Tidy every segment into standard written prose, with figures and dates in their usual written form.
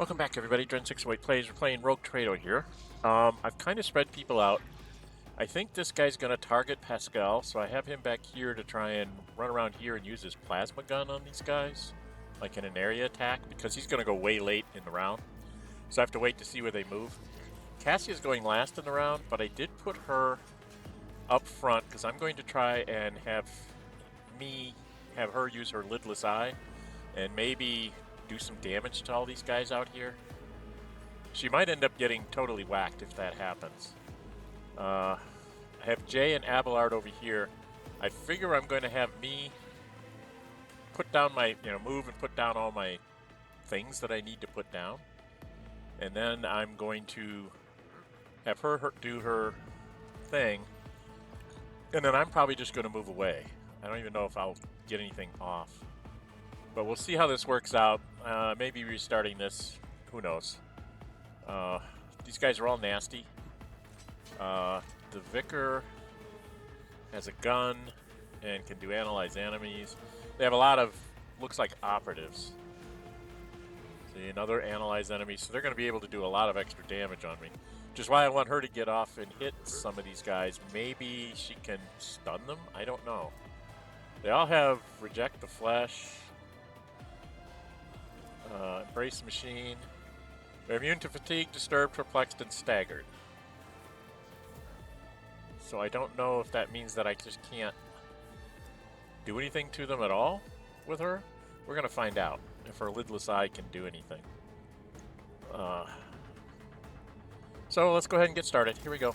Welcome back, everybody. Dren608 plays. We're playing Rogue Trado here. I've kind of spread people out. I think this guy's going to target Pasqal, so I have him back here to try and run around here and use his plasma gun on these guys, like in an area attack, because he's going to go way late in the round. So I have to wait to see where they move. Cassia's going last in the round, but I did put her up front because I'm going to try and have her use her Lidless eye and maybe do some damage to all these guys out here. She might end up getting totally whacked if that happens. I have Jae and Abelard over here. I figure I'm going to have me put down my, move and put down all my things that I need to put down. And then I'm going to have her do her thing. And then I'm probably just going to move away. I don't even know if I'll get anything off. But we'll see how this works out. Maybe restarting this. Who knows? These guys are all nasty. The Vicar has a gun and can do analyze enemies. They have a lot of, looks like, operatives. See, another analyze enemy. So they're going to be able to do a lot of extra damage on me. Which is why I want her to get off and hit some of these guys. Maybe she can stun them? I don't know. They all have Reject the Flesh. Embrace Machine. They're immune to fatigue, disturbed, perplexed, and staggered. So I don't know if that means that I just can't do anything to them at all with her. We're going to find out if her Lidless eye can do anything. So let's go ahead and get started. Here we go.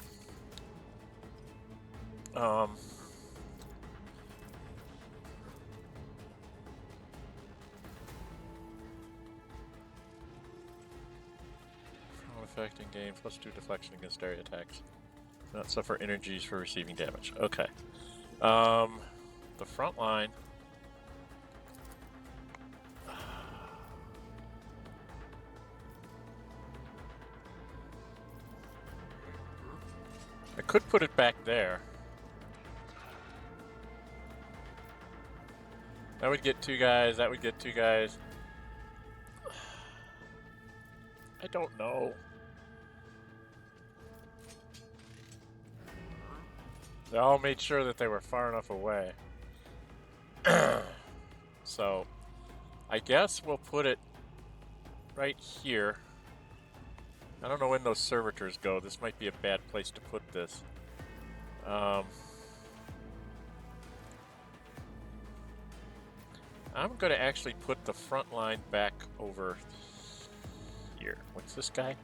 Effect in game, +2 deflection against area attacks. Not suffer energies for receiving damage. Okay. The front line. I could put it back there. That would get 2 guys, that would get 2 guys. I don't know. They all made sure that they were far enough away. So, I guess we'll put it right here. I don't know when those servitors go. This might be a bad place to put this. I'm going to actually put the front line back over here. What's this guy?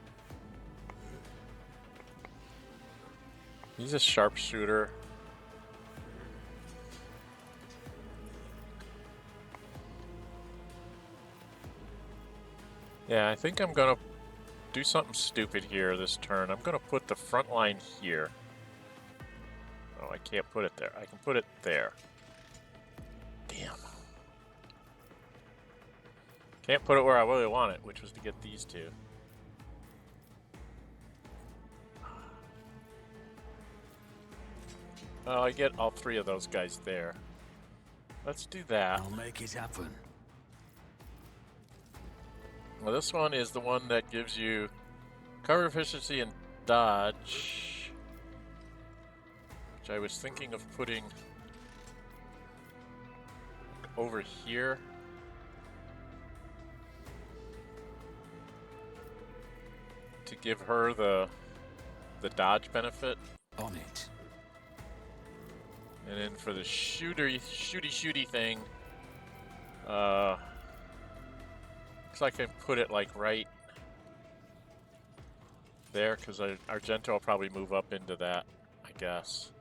He's a sharpshooter. Yeah, I think I'm gonna do something stupid here this turn. I'm gonna put the front line here. Oh, I can't put it there. I can put it there. Damn. Can't put it where I really want it, which was to get these 2. Well, I get all 3 of those guys there. Let's do that. I'll make it happen. Well, this one is the one that gives you cover efficiency and dodge, which I was thinking of putting over here. To give her the dodge benefit. On it. And then for the shooty thing, looks like I can put it like right there, because Argenta will probably move up into that, I guess.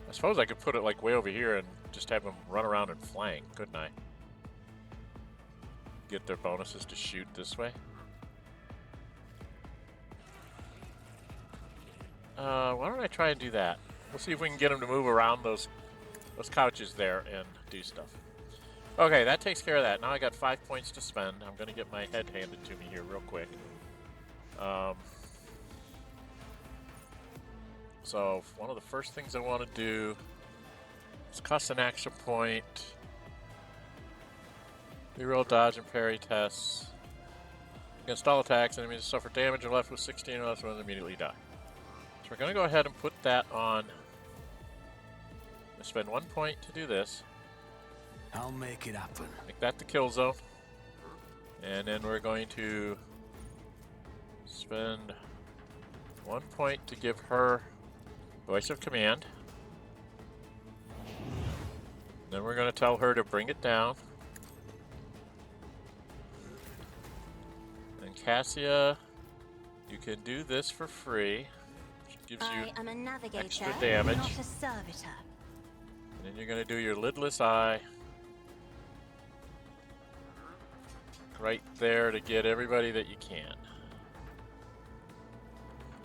I suppose I could put it like way over here and just have them run around and flank, couldn't I? Get their bonuses to shoot this way. Why don't I try and do that? We'll see if we can get them to move around those couches there and do stuff. Okay, that takes care of that. Now I got 5 points to spend. I'm going to get my head handed to me here real quick. So one of the first things I want to do is cost an action point. Reroll dodge and parry tests. Against all attacks, enemies suffer damage or left with 16 or less ones immediately die. So we're going to go ahead and put that on. Spend 1 point to do this. I'll make it happen. Make that the kill zone. And then we're going to spend 1 point to give her voice of command. Then we're going to tell her to bring it down. And Cassia, you can do this for free. Which gives you I am a navigator, extra damage. not a servitor. And then you're going to do your lidless eye. Right there to get everybody that you can.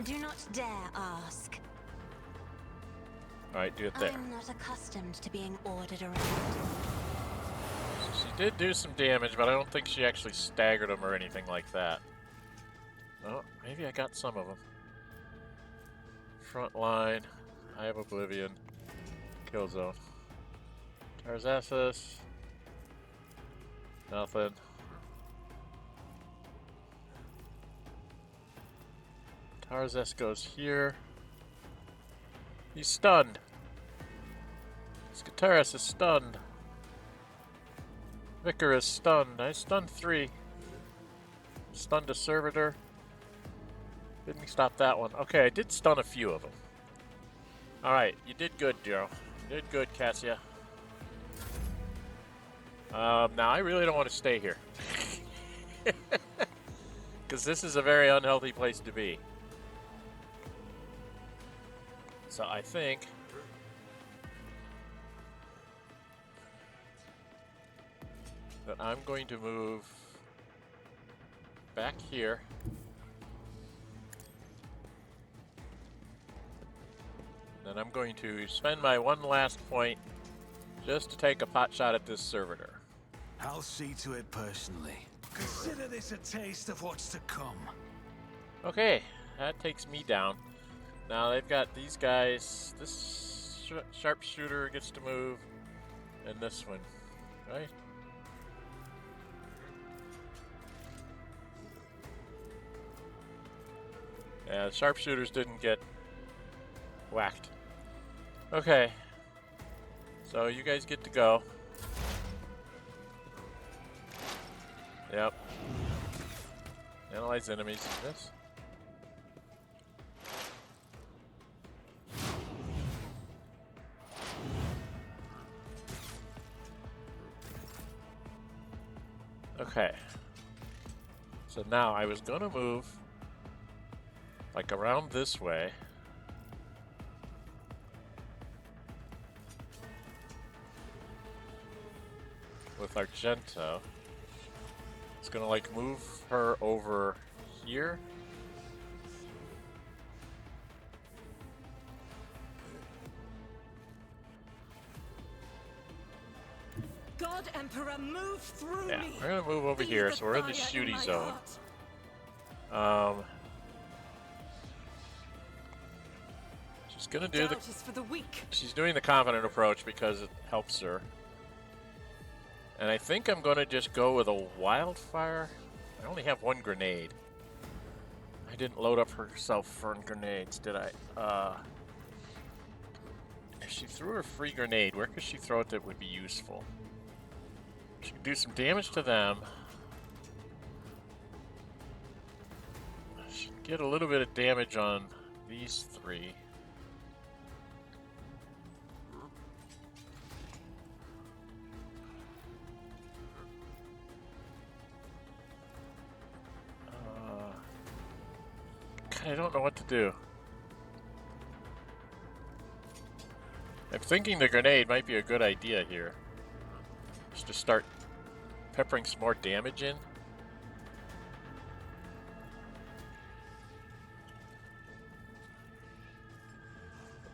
Do not dare ask. Alright, do it there. I'm not accustomed to being ordered around. So she did do some damage, but I don't think she actually staggered them or anything like that. Oh, maybe I got some of them. Front line, Eye of Oblivion, kill zone. Tarzus, nothing. Tarzus goes here. He's stunned. Skatarus is stunned. Vicar is stunned. I stunned 3. Stunned a servitor. Didn't stop that one. Okay, I did stun a few of them. Alright, you did good, Joe. You did good, Cassia. Now I really don't want to stay here. Because this is a very unhealthy place to be. So I think that I'm going to move back here. Then I'm going to spend my 1 last point just to take a pot shot at this servitor. I'll see to it personally. Consider this a taste of what's to come. Okay, that takes me down. Now they've got these guys. This sharpshooter gets to move, and this one, right? Yeah, the sharpshooters didn't get whacked. Okay, so you guys get to go. Yep. Analyze enemies. This. Okay. So now I was gonna move like around this way. With Argenta. It's gonna like move her over here. God Emperor, move through Yeah, me. we're gonna move over Be here, the so we're in the fire shooty my zone. heart. She's gonna do the. Doubt is for the weak. She's doing the confident approach because it helps her. And I think I'm gonna just go with a wildfire. I only have 1 grenade. I didn't load up herself for grenades, did I? If she threw her free grenade, where could she throw it that would be useful? She could do some damage to them. She could get a little bit of damage on these 3. I don't know what to do. I'm thinking the grenade might be a good idea here. Just to start peppering some more damage in.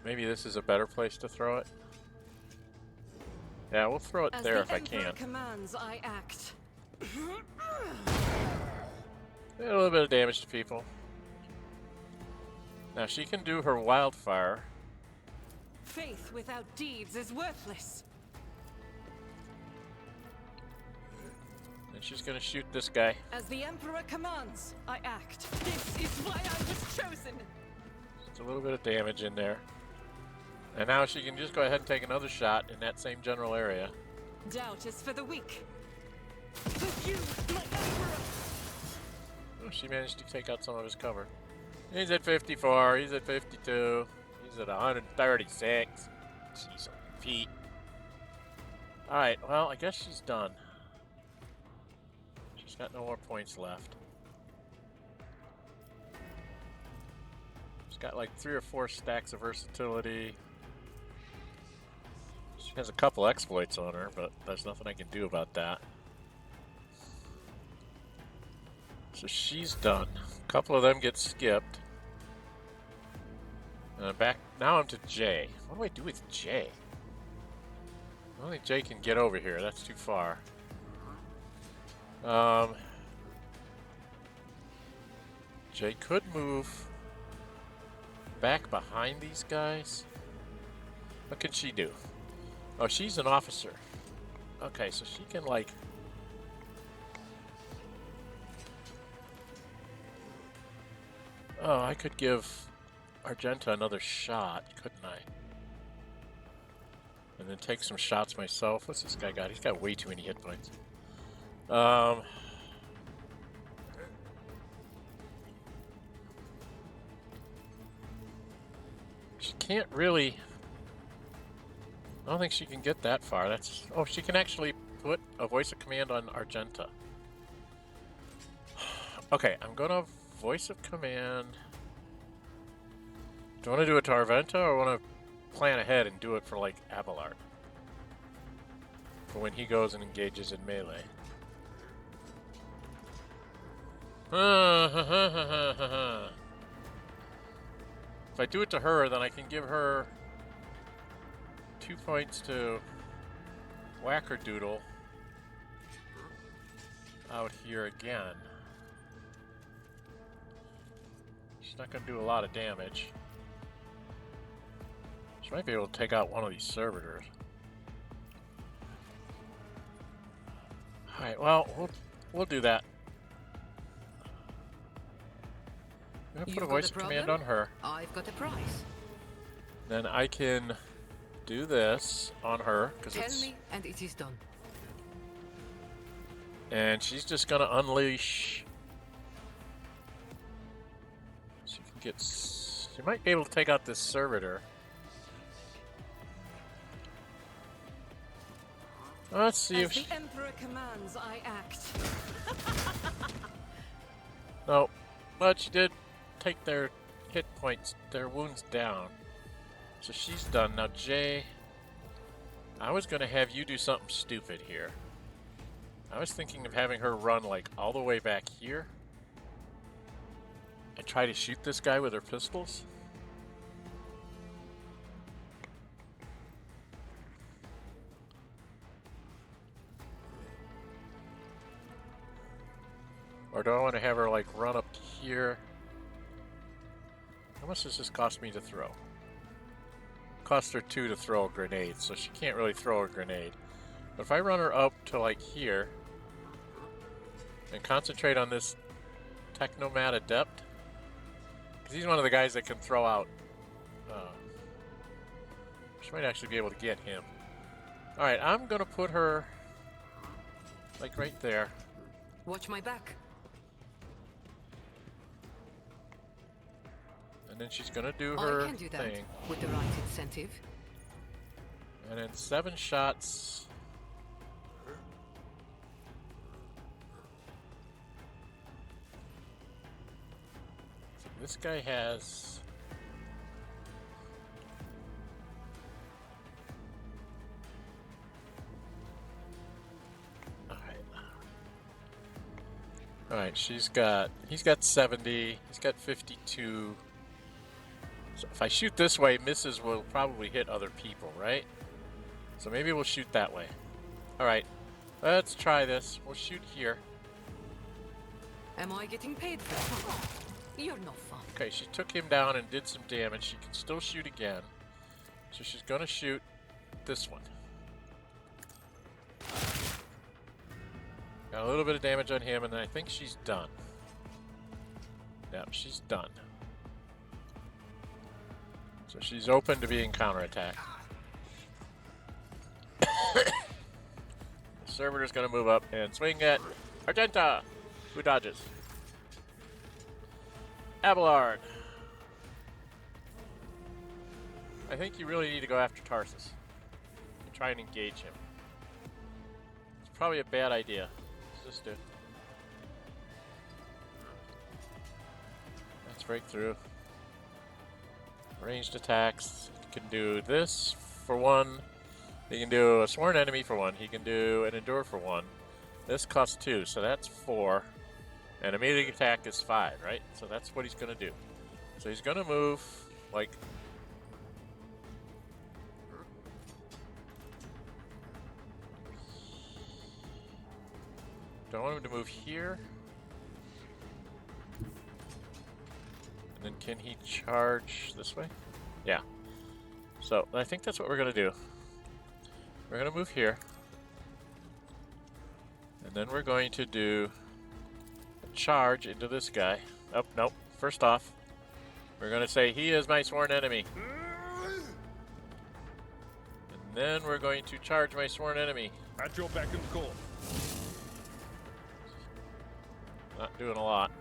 Maybe this is a better place to throw it. Yeah, we'll throw it there if I can. As the Emperor commands, I act. A little bit of damage to people. Now she can do her wildfire. Faith without deeds is worthless. And she's gonna shoot this guy. As the Emperor commands, I act. This is why I was chosen. Just a little bit of damage in there. And now she can just go ahead and take another shot in that same general area. Doubt is for the weak. For you, my Emperor. Oh, she managed to take out some of his cover. He's at 54, he's at 52, he's at 136. Jeez, feet. Alright, well, I guess she's done. She's got no more points left. She's got like 3 or 4 stacks of versatility. She has a couple exploits on her, but there's nothing I can do about that. So she's done. A couple of them get skipped. And I'm back. Now I'm to Jae. What do I do with Jae? I don't think Jae can get over here. That's too far. Jae could move back behind these guys. What can she do? Oh, she's an officer. Okay, so she can like... Oh, I could give Argenta another shot, couldn't I? And then take some shots myself. What's this guy got? He's got way too many hit points. She can't really... I don't think she can get that far. That's... Oh, she can actually put a voice of command on Argenta. Okay, I'm gonna voice of command... Do I want to do it to Argenta, or want to plan ahead and do it for, like, Abelard? For when he goes and engages in melee. If I do it to her, then I can give her 2 points to Wackerdoodle out here again. She's not going to do a lot of damage. She might be able to take out one of these servitors. Alright, well, we'll do that. I'm going to put a voice of command on her. I've got a prize. Then I can do this on her, because Tell it's... me, and it is done. And she's just going to unleash... She can get... She might be able to take out this servitor. Let's see As if she... the Emperor commands, I act. No, but she did take their hit points, their wounds down. So she's done. Now, Jae, I was going to have you do something stupid here. I was thinking of having her run, like, all the way back here and try to shoot this guy with her pistols. Or do I want to have her, like, run up here? How much does this cost me to throw? Cost her 2 to throw a grenade, so she can't really throw a grenade. But if I run her up to, like, here and concentrate on this Technomat Adept, because he's one of the guys that can throw out... she might actually be able to get him. Alright, I'm going to put her, like, right there. Watch my back. And then she's gonna do her I can do that thing. with the right incentive. And then 7 shots. So this guy has... Alright, he's got 70, he's got 52. So if I shoot this way, misses will probably hit other people, right? So maybe we'll shoot that way. Alright, let's try this. We'll shoot here. Am I getting paid for that? You're no fun. Okay, she took him down and did some damage. She can still shoot again. So she's gonna shoot this one. Got a little bit of damage on him, and then I think she's done. Yep, she's done. So she's open to being counterattacked. The servitor's gonna move up and swing at Argenta, who dodges. Abelard. I think you really need to go after Tarzus and try and engage him. It's probably a bad idea. Let's just do. Let's break through. Ranged attacks. He can do this for 1. He can do a sworn enemy for 1. He can do an endure for 1. This costs 2, so that's 4. And a melee attack is 5, right? So that's what he's going to do. So he's going to move like... Do I want him to move here? And then can he charge this way? Yeah. So I think that's what we're going to do. We're going to move here. And then we're going to do a charge into this guy. Oh, nope. First off, we're going to say he is my sworn enemy. And then we're going to charge my sworn enemy. At your beck and call. Not doing a lot.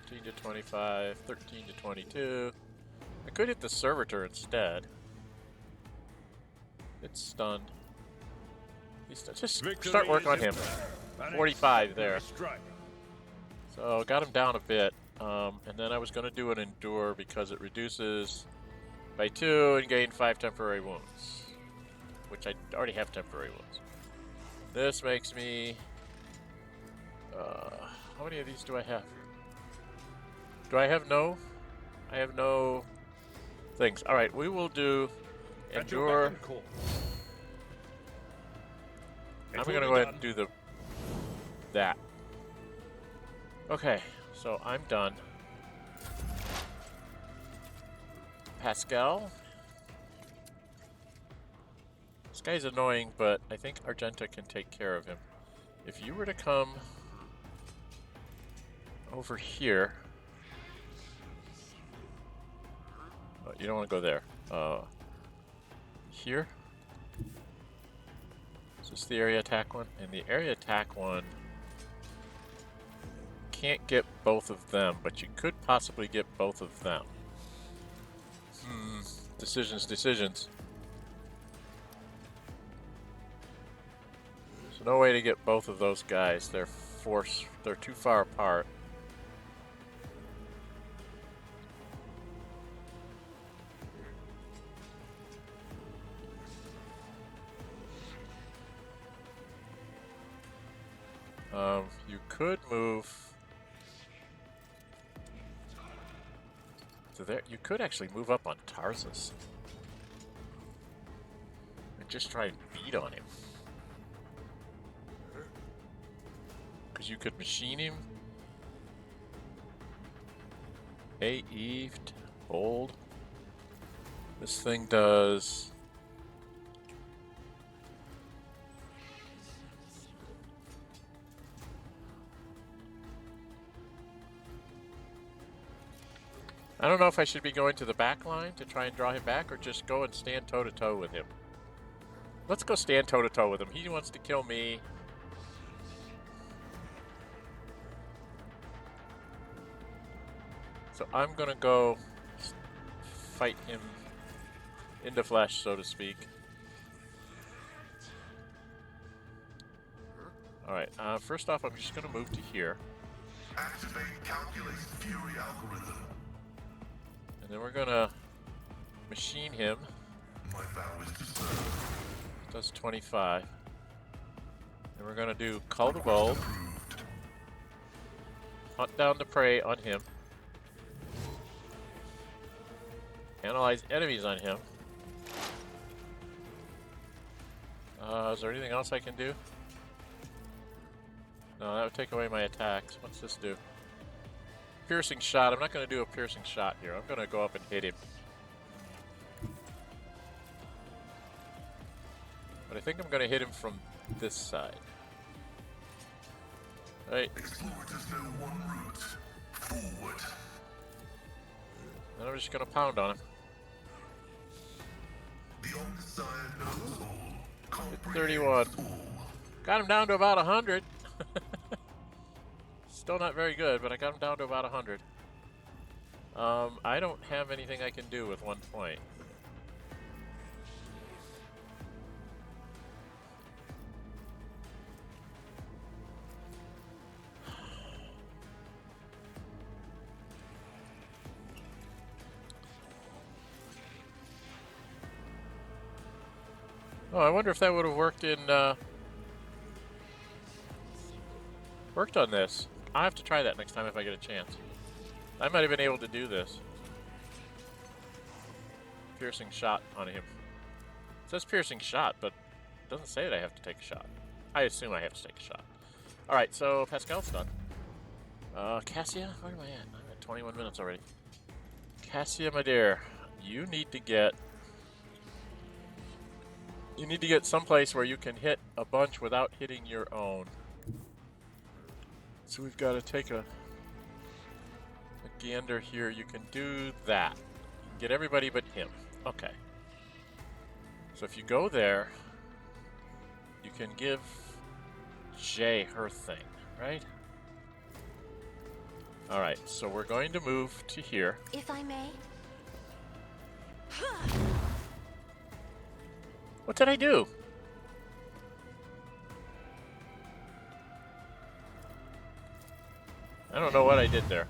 13 to 25, 13 to 22. I could hit the servitor instead. It's stunned. Just start work on him. 45 there. So got him down a bit. And then I was going to do an endure because it reduces by 2 and gain 5 temporary wounds, which I already have temporary wounds. This makes me... how many of these do I have? Do I have no? I have no things. Alright, we will do endure. I'm going to go ahead and do that. Okay, so I'm done. Pasqal. This guy's annoying, but I think Argenta can take care of him. If you were to come over here... Oh, you don't want to go there. Here? Is this the area attack one? And the area attack one... Can't get both of them, but you could possibly get both of them. Decisions. So no way to get both of those guys. They're too far apart. You could move to there. You could actually move up on Tarzus and just try and beat on him. Because you could machine him. Eved, bold. This thing does... I don't know if I should be going to the back line to try and draw him back or just go and stand toe-to-toe with him. Let's go stand toe-to-toe with him. He wants to kill me. So I'm going to go fight him in the flesh, so to speak. Alright, first off, I'm just going to move to here. Activate calculated fury algorithm. And then we're gonna machine him. My vow is to serve. Does 25. And we're gonna do Cull the Bold. Hunt down the prey on him. Analyze enemies on him. Is there anything else I can do? No, that would take away my attacks. What's this do? piercing shot. I'm not going to do a piercing shot here. I'm going to go up and hit him. But I think I'm going to hit him from this side. Right. Explorers know one route. Forward. And I'm just going to pound on him. The Omnissiah knows all. Hit 31. Got him down to about 100. Still not very good, but I got him down to about 100. I don't have anything I can do with 1 point. Oh, I wonder if that would have worked in, worked on this. I'll have to try that next time if I get a chance. I might have been able to do this. Piercing shot on him. It says piercing shot, but it doesn't say that I have to take a shot. I assume I have to take a shot. Alright, so Pasqal's done. Cassia? Where am I at? I'm at 21 minutes already. Cassia, my dear, you need to get someplace where you can hit a bunch without hitting your own. So we've got to take a gander here. You can do that. You can get everybody but him. Okay. So if you go there, you can give Jae her thing, right? Alright, so we're going to move to here. If I may. What did I do? I don't know what I did there.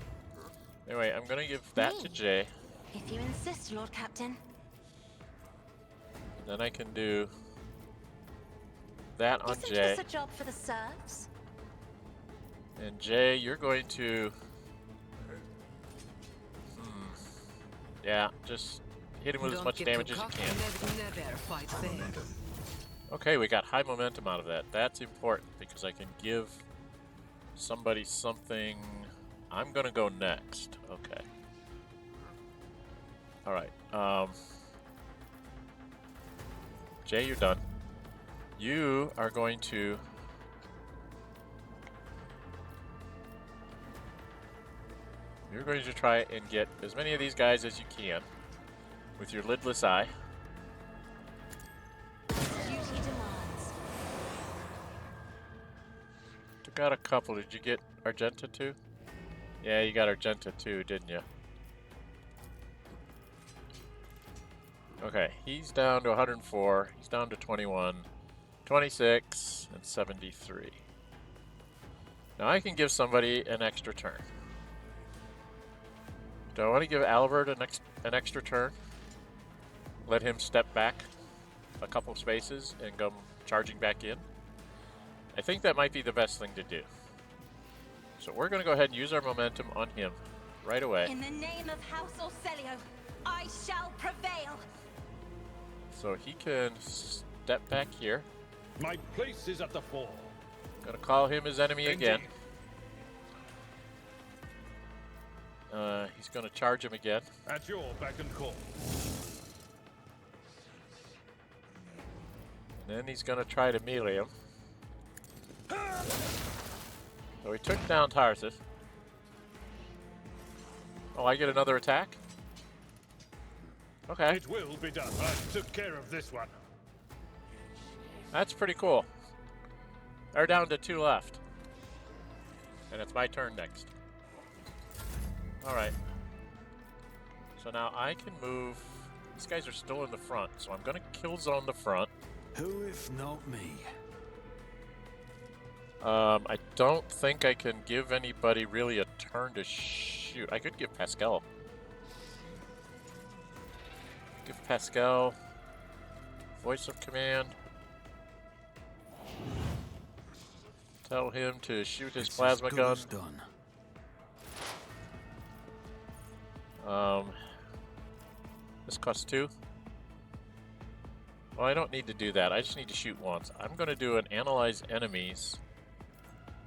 Anyway, I'm gonna give that to Jae. If you insist, Lord Captain. Then I can do that on Isn't Jae. this a job for the serfs? And Jae, you're going to... Yeah, just hit him with as much damage as you can. Never fight fair. Okay, we got high momentum out of that. That's important because I can give somebody something. I'm gonna go next. Okay. Alright. Jae, you're done. You are going to... You're going to try and get as many of these guys as you can with your lidless eye. Duty demands. Got a couple. Did you get Argenta too? Yeah, you got Argenta too, didn't you? Okay, he's down to 104. He's down to 21, 26, and 73. Now I can give somebody an extra turn. Do I want to give Abelard an extra turn? Let him step back a couple spaces and go charging back in? I think that might be the best thing to do. So we're going to go ahead and use our momentum on him right away. In the name of House Orcelio, I shall prevail. So he can step back here. My place is at the fore. Gonna call him his enemy again. He's gonna charge him again. At your beck and call. And then he's gonna try to melee him. So he took down Tarzus. Oh, I get another attack? Okay. It will be done. I took care of this one. That's pretty cool. They're down to 2 left. And it's my turn next. Alright. So now I can move... These guys are still in the front, so I'm gonna kill zone the front. Who if not me? I don't think I can give anybody really a turn to shoot. I could give Pasqal. Give Pasqal voice of command. Tell him to shoot his It's plasma as good gun. as done. This costs 2. Well, I don't need to do that. I just need to shoot once. I'm going to do an analyze enemies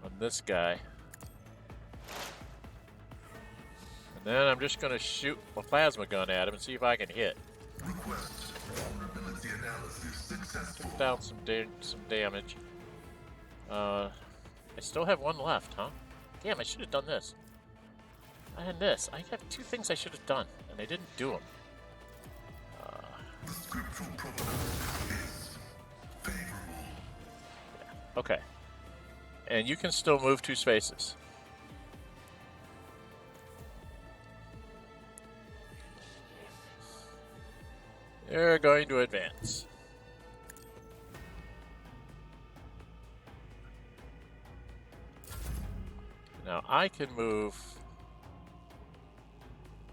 on this guy. Then I'm just gonna shoot a plasma gun at him and see if I can hit. Request vulnerability analysis successful. Took down some damage. I still have one left, huh? Damn, I should have done this. And this. I have two things I should have done, and I didn't do them. The scriptural probability is favorable. Okay. And you can still move 2 spaces. You're going to advance. Now I can move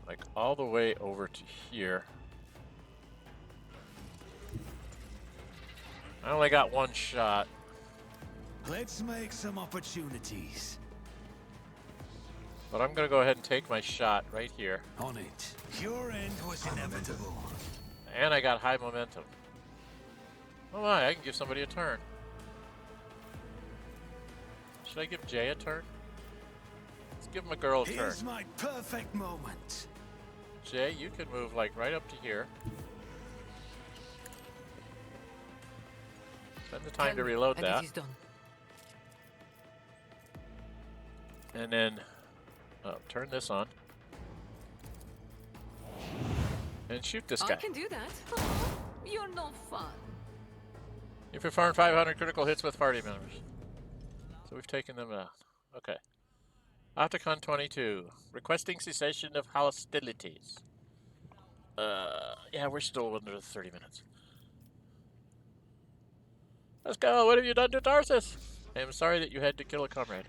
like all the way over to here. I only got one shot. Let's make some opportunities. But I'm gonna go ahead and take my shot right here. On it. Your end was inevitable. And I got high momentum. Oh my, I can give somebody a turn. Should I give Jae a turn? Let's give him a girl a turn. Here's my perfect moment. Jae, you can move like right up to here. Spend the time to reload and that. it is done. And then turn this on. And shoot this guy. I can do that. You're no fun. You perform 500 critical hits with party members. So we've taken them out. Okay. Opticon-22. Requesting cessation of hostilities. Yeah, we're still under 30 minutes. Pasqal, what have you done to Tarzus? I am sorry that you had to kill a comrade.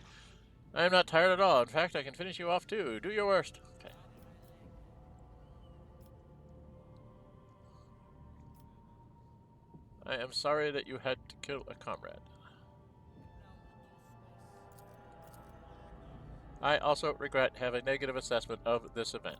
I am not tired at all. In fact, I can finish you off too. Do your worst. Okay. I am sorry that you had to kill a comrade. I also regret having a negative assessment of this event.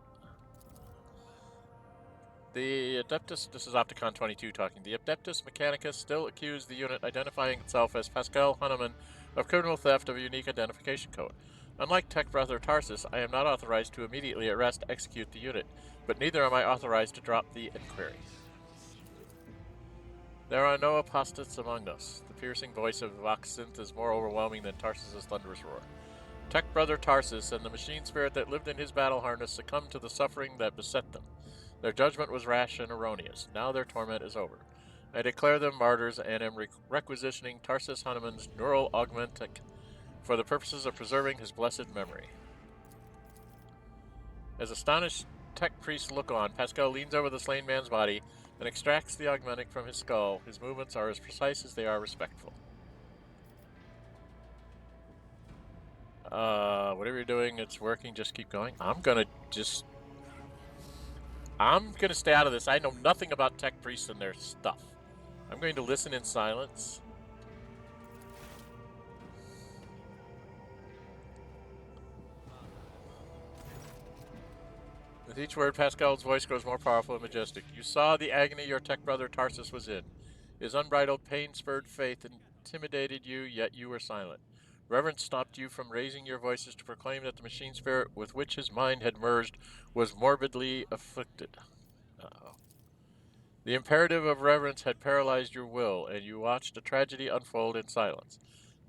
The Adeptus, this is Opticon-22 talking, the Adeptus Mechanicus still accused the unit identifying itself as Pasqal Hunneman of criminal theft of a unique identification code. Unlike Tech Brother Tarzus, I am not authorized to immediately arrest execute the unit, but neither am I authorized to drop the inquiry. There are no apostates among us. The piercing voice of VoC is more overwhelming than Tarsus' thunderous roar. Tech Brother Tarzus and the machine spirit that lived in his battle harness succumbed to the suffering that beset them. Their judgment was rash and erroneous. Now their torment is over. I declare them martyrs and am requisitioning Tarzus Hunneman's neural augmentic for the purposes of preserving his blessed memory. As astonished tech priests look on, Pasqal leans over the slain man's body and extracts the augmentic from his skull. His movements are as precise as they are respectful. Whatever you're doing, it's working. Just keep going. I'm gonna stay out of this. I know nothing about tech priests and their stuff. I'm going to listen in silence. With each word, Pasqal's voice grows more powerful and majestic. You saw the agony your tech brother Tarzus was in. His unbridled, pain-spurred faith intimidated you, yet you were silent. Reverence stopped you from raising your voices to proclaim that the machine spirit with which his mind had merged was morbidly afflicted. The imperative of reverence had paralyzed your will, and you watched a tragedy unfold in silence.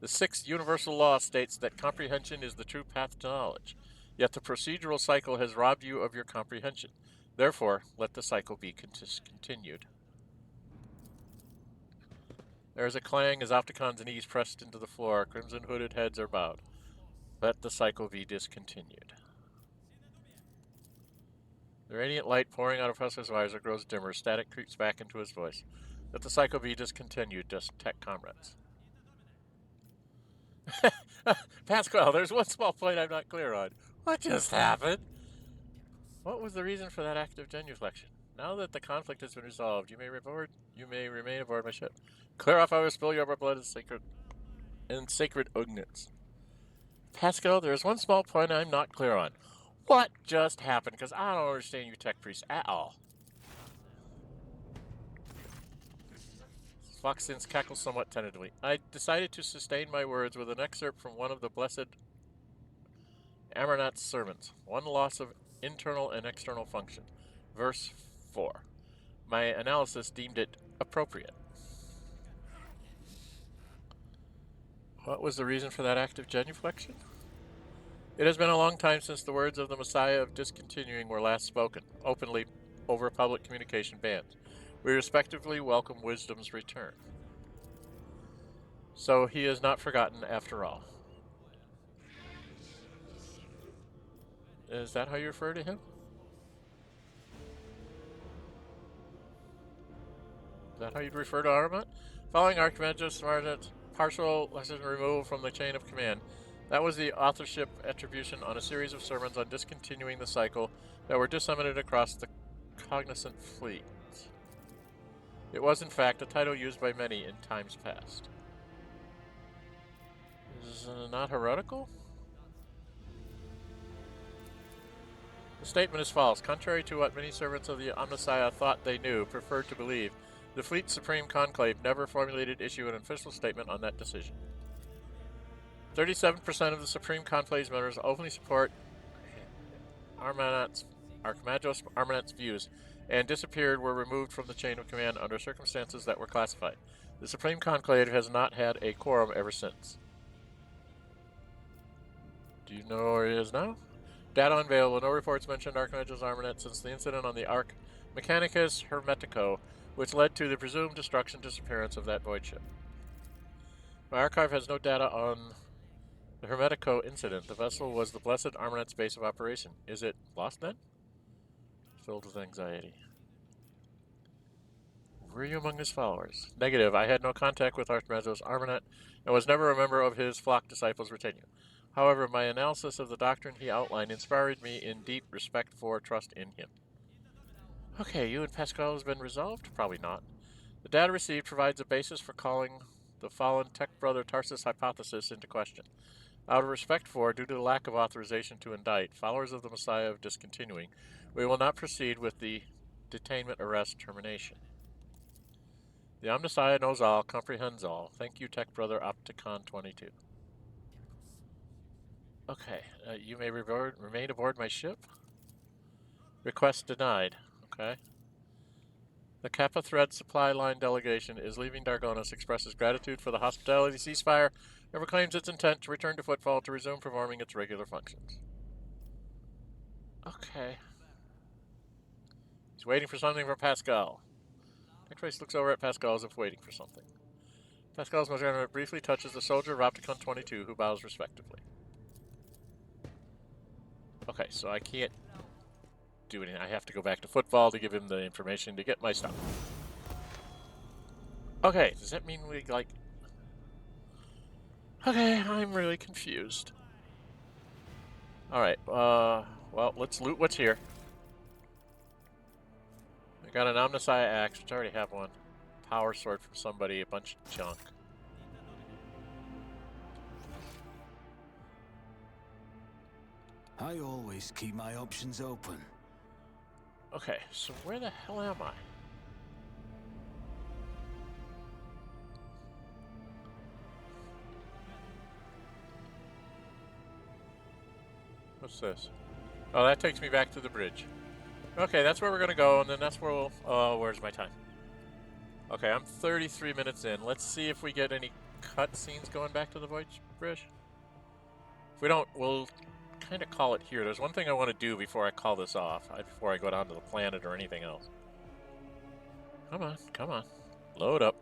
The sixth universal law states that comprehension is the true path to knowledge, yet the procedural cycle has robbed you of your comprehension. Therefore, let the cycle be continued. There is a clang as Opticon's knees pressed into the floor. Crimson hooded heads are bowed. Let the cycle be discontinued. The radiant light pouring out of Pasqal's visor grows dimmer. Static creeps back into his voice. Let the cycle be discontinued, just tech comrades. Pasqal, there's one small point I'm not clear on. What just happened? What was the reason for that act of genuflection? Now that the conflict has been resolved, you may remain aboard my ship. Clear off our spill your blood and sacred unguents. Pasqal, there is one small point I'm not clear on. What just happened? Because I don't understand you tech priests at all. Foxins cackles somewhat tentatively. I decided to sustain my words with an excerpt from one of the blessed Amarnat's sermons. One loss of internal and external function. Verse 4. My analysis deemed it appropriate. What was the reason for that act of genuflection? It has been a long time since the words of the Messiah of discontinuing were last spoken, openly over public communication bans. We respectively welcome wisdom's return. So he is not forgotten after all. Is that how you refer to him? Is that how you'd refer to Armament? Following Archimandrite's partial lesson removal from the chain of command, that was the authorship attribution on a series of sermons on discontinuing the cycle that were disseminated across the cognizant fleet. It was, in fact, a title used by many in times past. Is it not heretical? The statement is false. Contrary to what many servants of the Omnissiah thought they knew, preferred to believe, the Fleet's Supreme Conclave never formulated issue an official statement on that decision. 37% of the Supreme Conclave's members openly support Archimandros Armanet's views, and disappeared were removed from the chain of command under circumstances that were classified. The Supreme Conclave has not had a quorum ever since. Do you know where he is now? Data unavailable. No reports mentioned Archimandros Armanet since the incident on the Arc Mechanicus Hermetico, which led to the presumed destruction and disappearance of that void ship. My archive has no data on the Hermetico incident. The vessel was the Blessed Armanet's base of operation. Is it lost then? Filled with anxiety. Were you among his followers? Negative. I had no contact with Archimandros Armanet and was never a member of his flock disciples retinue. However, my analysis of the doctrine he outlined inspired me in deep respect for trust in him. Okay, you and Pasqal has been resolved? Probably not. The data received provides a basis for calling the fallen tech brother Tarzus hypothesis into question. Out of respect for, due to the lack of authorization to indict, followers of the Messiah of discontinuing, we will not proceed with the detainment arrest termination. The Omnissiah knows all, comprehends all. Thank you, tech brother Opticon-22. Okay, you may remain aboard my ship. Request denied. Okay. The Kappa Thread supply line delegation is leaving Dargonis, expresses gratitude for the hospitality ceasefire, and proclaims its intent to return to Footfall to resume performing its regular functions. Okay. He's waiting for something from Pasqal. X-Race looks over at Pasqal as if waiting for something. Pasqal's Mojana briefly touches the soldier of Opticon-22, who bows respectively. Okay, so I can't do anything. I have to go back to Footfall to give him the information to get my stuff. Okay, does that mean we, like... Okay, I'm really confused. Alright, well, let's loot what's here. I got an Omnissiah axe, which I already have one. Power sword from somebody, a bunch of junk. I always keep my options open. Okay, so where the hell am I? What's this? Oh, that takes me back to the bridge. Okay, that's where we're gonna go, and then that's where we'll... Oh, where's my time? Okay, I'm 33 minutes in. Let's see if we get any cutscenes going back to the Void Bridge. If we don't, we'll kind of call it here. There's one thing I want to do before I call this off, before I go down to the planet or anything else. Come on, come on. Load up.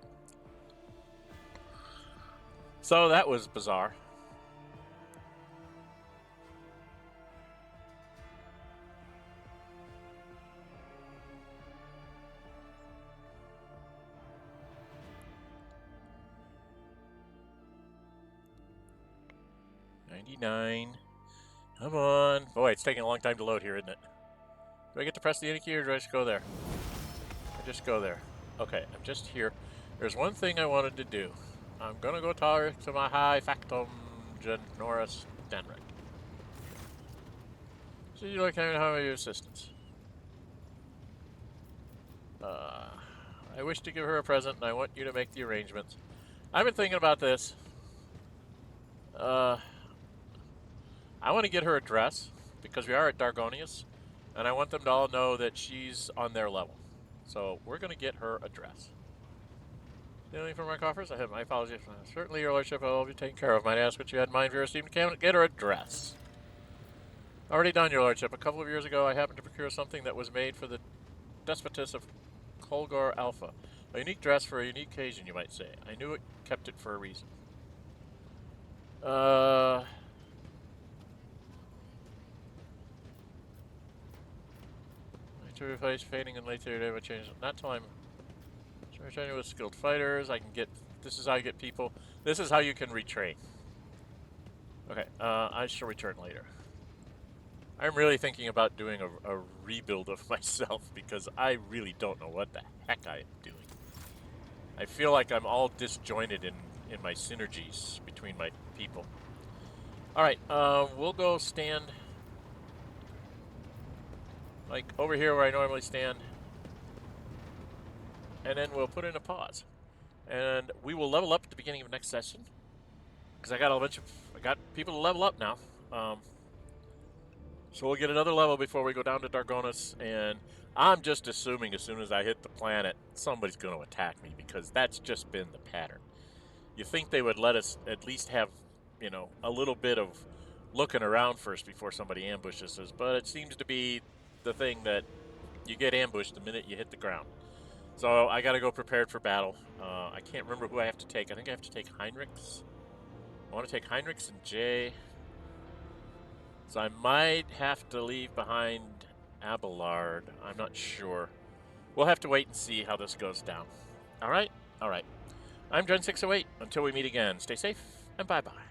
So that was bizarre. Come on. Boy, it's taking a long time to load here, isn't it? Do I get to press the key or do I just go there? I just go there. Okay, I'm just here. There's one thing I wanted to do. I'm gonna go talk to my high Factotum Genoris Denric. So you like having how your assistance. I wish to give her a present and I want you to make the arrangements. I've been thinking about this. I want to get her a dress, because we are at Dargonius, And I want them to all know that she's on their level. So we're going to get her a dress. Anything from my coffers? I have my apologies. Certainly, your lordship, I will be taken care of. Might I ask what you had in mind for your esteemed cabinet? Get her a dress. Already done, your lordship. A couple of years ago, I happened to procure something that was made for the Despotess of Kolgor Alpha. A unique dress for a unique occasion, you might say. I knew it kept it for a reason. To replace fading and later today will change. Not till I'm training with skilled fighters. I can get. This is how you get people. This is how you can retrain. Okay, I shall return later. I'm really thinking about doing a rebuild of myself because I really don't know what the heck I am doing. I feel like I'm all disjointed in my synergies between my people. Alright, we'll go stand like over here where I normally stand. And then we'll put in a pause. And we will level up at the beginning of next session. Because I got people to level up now. So we'll get another level before we go down to Dargonus, and I'm just assuming as soon as I hit the planet, somebody's going to attack me, because that's just been the pattern. You think they would let us at least have, you know, a little bit of looking around first before somebody ambushes us, but it seems to be the thing that you get ambushed the minute you hit the ground. So I got to go prepared for battle. I can't remember who I have to take. I think I have to take Heinrichs. I want to take Heinrichs and Jae. So I might have to leave behind Abelard. I'm not sure. We'll have to wait and see how this goes down. All right? All right. I'm Dren608. Until we meet again, stay safe and bye-bye.